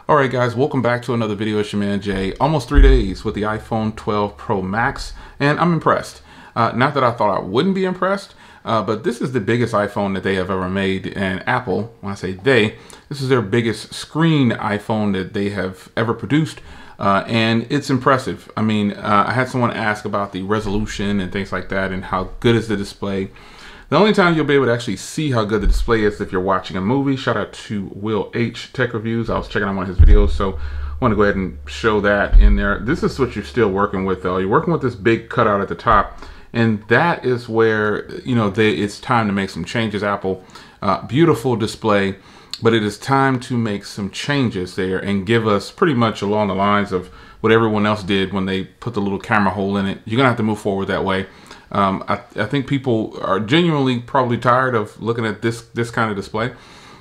All right, guys, welcome back to another video. It's your man Jay. Almost 3 days with the iPhone 12 Pro Max, and I'm impressed. Not that I thought I wouldn't be impressed, but this is the biggest iPhone that they have ever made. And Apple, when I say they, this is their biggest screen iPhone that they have ever produced. And it's impressive. I mean, I had someone ask about the resolution and things like that and how good is the display. The only time you'll be able to actually see how good the display is if you're watching a movie. Shout out to Will H Tech Reviews. I was checking out one of his videos, so I want to go ahead and show that in there. This is what you're still working with, though. You're working with this big cutout at the top, and that is where, you know, it's time to make some changes, Apple. Beautiful display, but it is time to make some changes there and give us pretty much along the lines of what everyone else did when they put the little camera hole in it. You're going to have to move forward that way. I think people are genuinely probably tired of looking at this kind of display.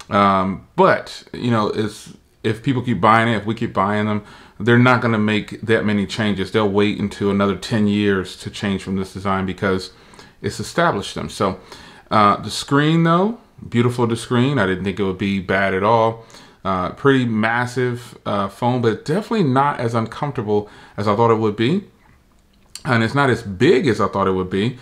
But, you know, if people keep buying it, if we keep buying them, they're not going to make that many changes. They'll wait until another 10 years to change from this design because it's established them. So the screen, though, beautiful the screen. I didn't think it would be bad at all. Pretty massive phone, but definitely not as uncomfortable as I thought it would be. And it's not as big as I thought it would be.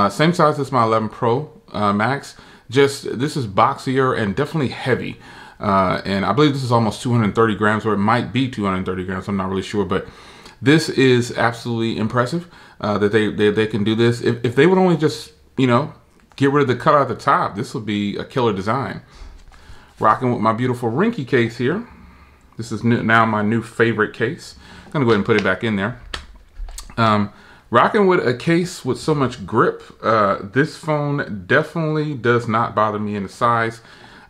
Same size as my 11 Pro Max. Just this is boxier and definitely heavy. And I believe this is almost 230 grams, or it might be 230 grams. I'm not really sure, but this is absolutely impressive that they can do this. If they would only just, you know, get rid of the cutout at the top, this would be a killer design. Rocking with my beautiful Rinky case here. This is now my new favorite case. I'm gonna go ahead and put it back in there. Rocking with a case with so much grip. This phone definitely does not bother me in the size.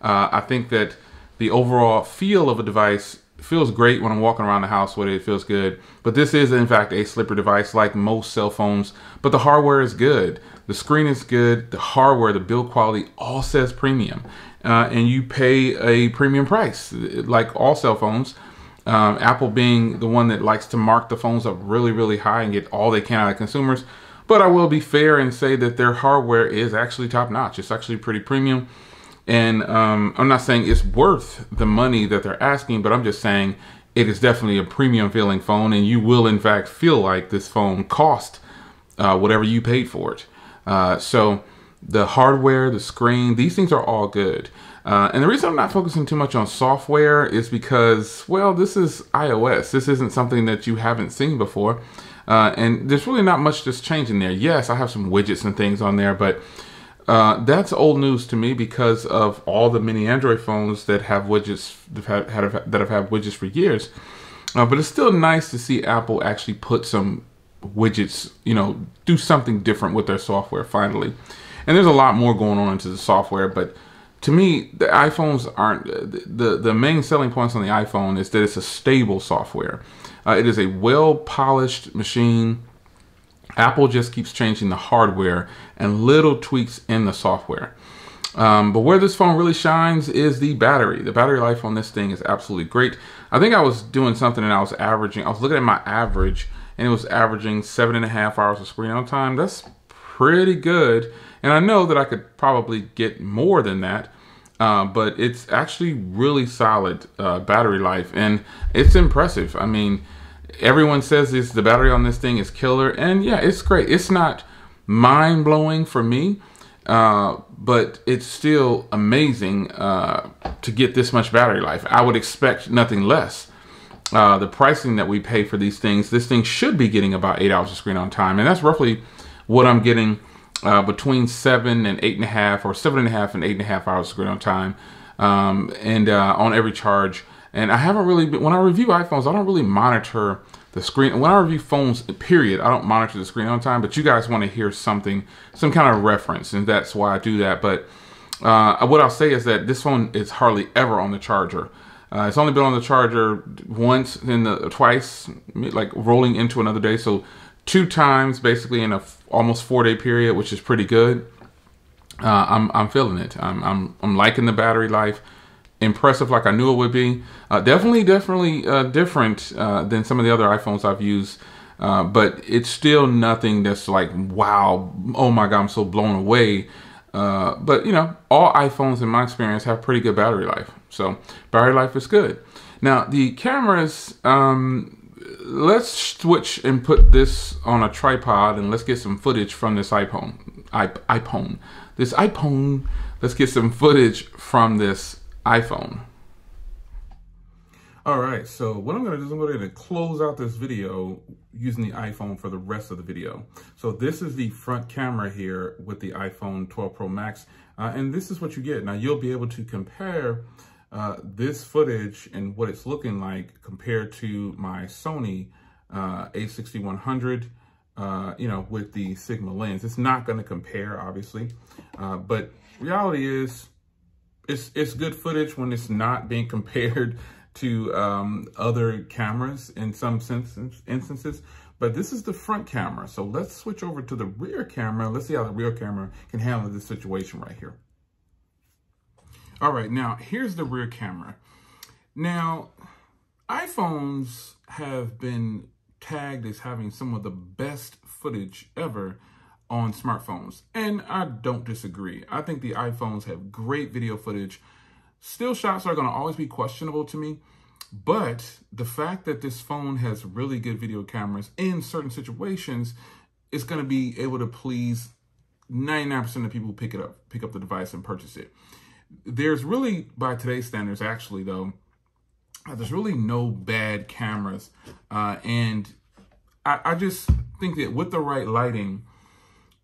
I think that the overall feel of a device feels great when I'm walking around the house with it. It feels good. But this is, in fact, a slipper device like most cell phones. But the hardware is good. The screen is good. The hardware, the build quality, all says premium. And you pay a premium price, like all cell phones. Apple being the one that likes to mark the phones up really, really high and get all they can out of consumers. But I will be fair and say that their hardware is actually top notch. It's actually pretty premium. And I'm not saying it's worth the money that they're asking, but I'm just saying it is definitely a premium feeling phone. And you will, in fact, feel like this phone cost whatever you paid for it. So the hardware, the screen, these things are all good. And the reason I'm not focusing too much on software is because, well, this is iOS. This isn't something that you haven't seen before. And there's really not much that's changing there. Yes, I have some widgets and things on there, but that's old news to me because of all the mini Android phones that have widgets, that have had widgets for years. But it's still nice to see Apple actually put some widgets, you know, do something different with their software finally. And there's a lot more going on into the software, but to me, the iPhones aren't, the main selling points on the iPhone is that it's a stable software. It is a well-polished machine. Apple just keeps changing the hardware and little tweaks in the software. But where this phone really shines is the battery. The battery life on this thing is absolutely great. I think I was doing something and I was looking at my average, and it was averaging 7.5 hours of screen on time. That's pretty good. And I know that I could probably get more than that, but it's actually really solid battery life, and it's impressive. I mean, everyone says the battery on this thing is killer, and yeah, it's great. It's not mind-blowing for me, but it's still amazing to get this much battery life. I would expect nothing less. The pricing that we pay for these things, this thing should be getting about 8 hours of screen on time, and that's roughly what I'm getting. Between 7 and 8.5, or 7.5 and 8.5 hours of screen on time, on every charge. And I haven't really been, when I review iPhones, I don't really monitor the screen. When I review phones, period, I don't monitor the screen on time. But you guys want to hear something, some kind of reference, and that's why I do that. But what I'll say is that this phone is hardly ever on the charger. It's only been on the charger once, twice, like rolling into another day. So 2 times basically in a almost 4-day period, which is pretty good. I'm feeling it. I'm liking the battery life. Impressive, like I knew it would be. Definitely different than some of the other iPhones I've used. But it's still nothing that's like, wow, oh my God, I'm so blown away. But you know, all iPhones in my experience have pretty good battery life. So battery life is good. Now the cameras, let's switch and put this on a tripod and let's get some footage from this iPhone. Let's get some footage from this iPhone. All right, so what I'm gonna do is I'm going to close out this video using the iPhone for the rest of the video. So this is the front camera here with the iPhone 12 Pro Max, and this is what you get. Now you'll be able to compare this footage and what it's looking like compared to my Sony a6100, with the Sigma lens. It's not gonna compare, obviously, but reality is it's good footage when it's not being compared to other cameras in some instances, but this is the front camera. So let's switch over to the rear camera. Let's see how the rear camera can handle this situation right here. All right, now here's the rear camera. Now, iPhones have been tagged as having some of the best footage ever on smartphones, and I don't disagree. I think the iPhones have great video footage. Still shots are going to always be questionable to me, but the fact that this phone has really good video cameras in certain situations is going to be able to please 99% of people who pick up the device and purchase it. There's really, by today's standards, actually though, there's really no bad cameras, and I just think that with the right lighting,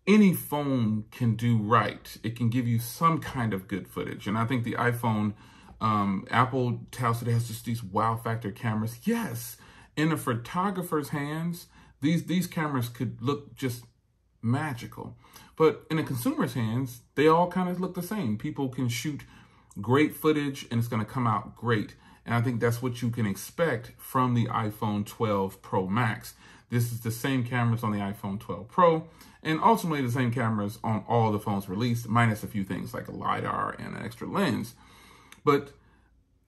any phone can do right. It can give you some kind of good footage. And I think the iPhone, Apple touts it has just these wow factor cameras. Yes, in a photographer's hands, these cameras could look just magical. But in a consumer's hands, they all kind of look the same. People can shoot great footage and it's gonna come out great. And I think that's what you can expect from the iPhone 12 Pro Max. This is the same cameras on the iPhone 12 Pro, and ultimately the same cameras on all the phones released, minus a few things like a LiDAR and an extra lens. But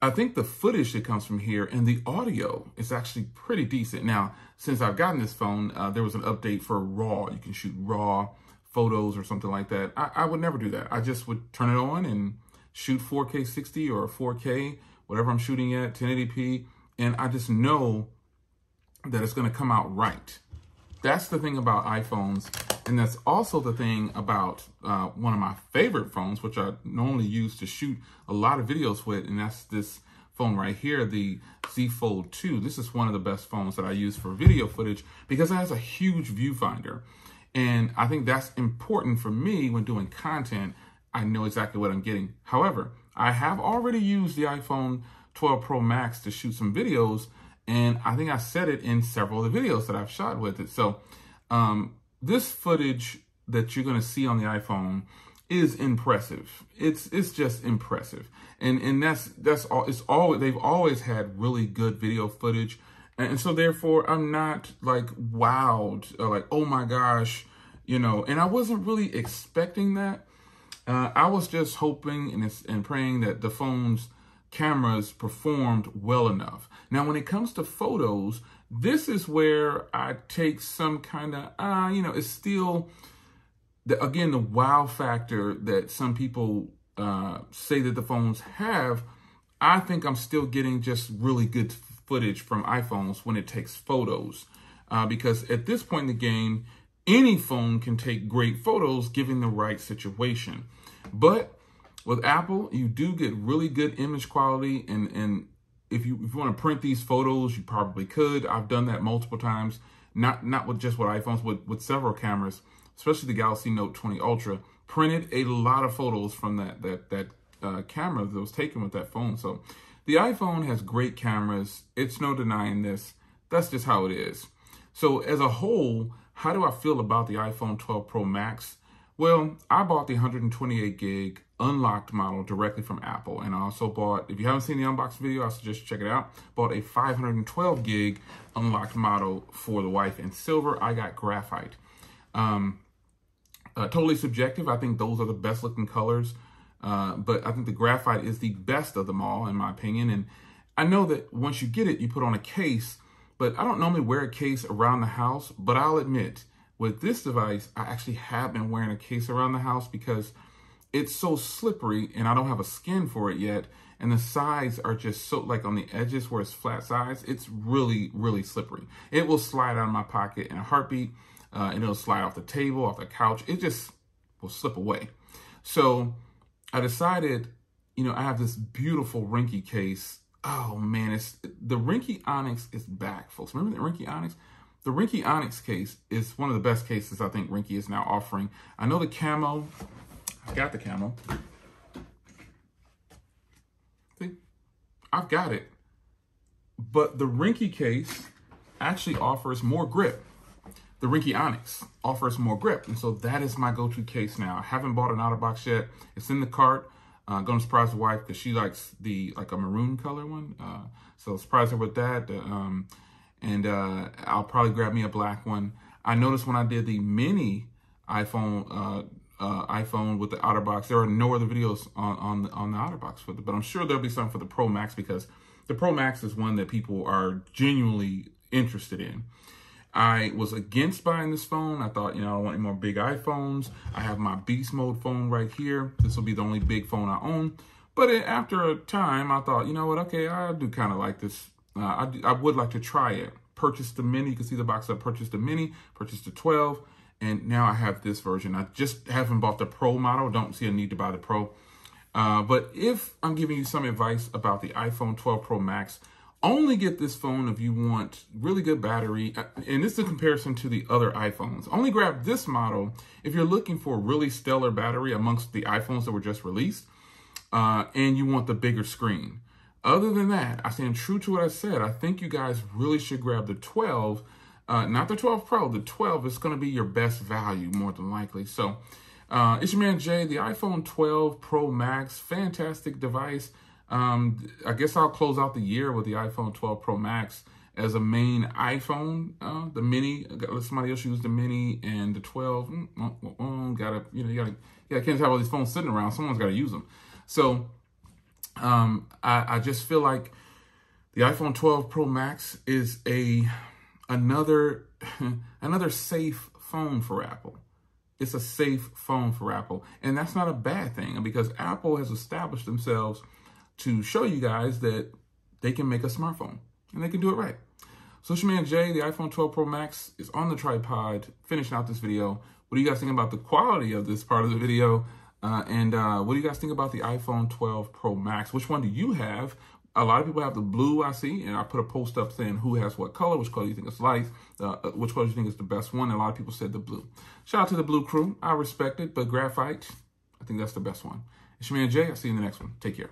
I think the footage that comes from here and the audio is actually pretty decent. Now, since I've gotten this phone, there was an update for RAW. You can shoot RAW photos or something like that. I would never do that. I just would turn it on and shoot 4K 60 or 4K, whatever I'm shooting at, 1080p, and I just know that it's going to come out right. That's the thing about iPhones, and that's also the thing about one of my favorite phones, which I normally use to shoot a lot of videos with, and that's this phone right here, the Z Fold 2. This is one of the best phones that I use for video footage because it has a huge viewfinder, and I think that's important for me when doing content. I know exactly what I'm getting. However, I have already used the iPhone 12 Pro Max to shoot some videos, and I think I said it in several of the videos that I've shot with it. So this footage that you're going to see on the iPhone is impressive. It's just impressive. And that's all. It's all, they've always had really good video footage. And so therefore I'm not like wowed or like, oh my gosh, and I wasn't really expecting that. I was just hoping and praying that the phone's cameras performed well enough. Now, when it comes to photos, this is where I take some kind of, it's still, again, the wow factor that some people say that the phones have. I think I'm still getting just really good footage from iPhones when it takes photos. Because at this point in the game, any phone can take great photos given the right situation. But with Apple, you do get really good image quality, and if you want to print these photos, you probably could. I've done that multiple times, not with just with iPhones, with several cameras, especially the Galaxy Note 20 Ultra. Printed a lot of photos from that camera that was taken with that phone. So the iPhone has great cameras. It's no denying this. That's just how it is. So as a whole, how do I feel about the iPhone 12 Pro Max? Well, I bought the 128 gig unlocked model directly from Apple. And I also bought, if you haven't seen the unboxing video, I suggest you check it out. Bought a 512 gig unlocked model for the wife in silver. I got graphite. Totally subjective. I think those are the best looking colors. But I think the graphite is the best of them all, in my opinion. And I know that once you get it, you put on a case, but I don't normally wear a case around the house. But I'll admit, with this device, I actually have been wearing a case around the house because it's so slippery and I don't have a skin for it yet. and the sides are just so, like on the edges where it's flat sides, it's really, really slippery. It will slide out of my pocket in a heartbeat, and it'll slide off the table, off the couch. It just will slip away. So I decided, you know, I have this beautiful Rinky case. Oh man, the Rinky Onyx is back, folks. Remember the Rinky Onyx? The Rinky Onyx case is one of the best cases I think Rinky is now offering. I know the camo, I've got the camo. See, I've got it. But the Rinky case actually offers more grip. The Rinky Onyx offers more grip. And so that is my go-to case now. I haven't bought an out-of-box yet. It's in the cart. Gonna surprise the wife because she likes like a maroon color one. So surprise her with that. And I'll probably grab me a black one. I noticed when I did the mini iPhone with the outer box, there are no other videos on the outer box for but I'm sure there'll be some for the Pro Max, because the Pro Max is one that people are genuinely interested in. I was against buying this phone. I thought, you know, I don't want any more big iPhones. I have my beast mode phone right here. This will be the only big phone I own. But after a time, I thought, you know what? Okay, I do kind of like this. I would like to try it. Purchased the mini. You can see the box. I purchased the mini, purchased the 12, and now I have this version. I just haven't bought the Pro model. Don't see a need to buy the Pro. But if I'm giving you some advice about the iPhone 12 Pro Max, only get this phone if you want really good battery. And this is a comparison to the other iPhones. Only grab this model if you're looking for a really stellar battery amongst the iPhones that were just released, and you want the bigger screen. Other than that, I stand true to what I said. I think you guys really should grab the 12, not the 12 Pro. The 12 is going to be your best value, more than likely. So it's your man Jay, the iPhone 12 Pro Max, fantastic device. I guess I'll close out the year with the iPhone 12 Pro Max as a main iPhone. The mini, let somebody else use the mini, and the 12. You can't have all these phones sitting around. Someone's got to use them. So I just feel like the iPhone 12 Pro Max is another safe phone for Apple. It's a safe phone for Apple, and that's not a bad thing, because Apple has established themselves to show you guys that they can make a smartphone, and they can do it right. So it's your man Jay, the iPhone 12 Pro Max is on the tripod, finishing out this video. What do you guys think about the quality of this part of the video? And what do you guys think about the iPhone 12 Pro Max? Which one do you have? A lot of people have the blue, I see, and I put a post up saying who has what color, which color you think is light, which color you think is the best one, and a lot of people said the blue. Shout out to the blue crew. I respect it, but graphite, I think that's the best one. It's your man Jay. I'll see you in the next one. Take care.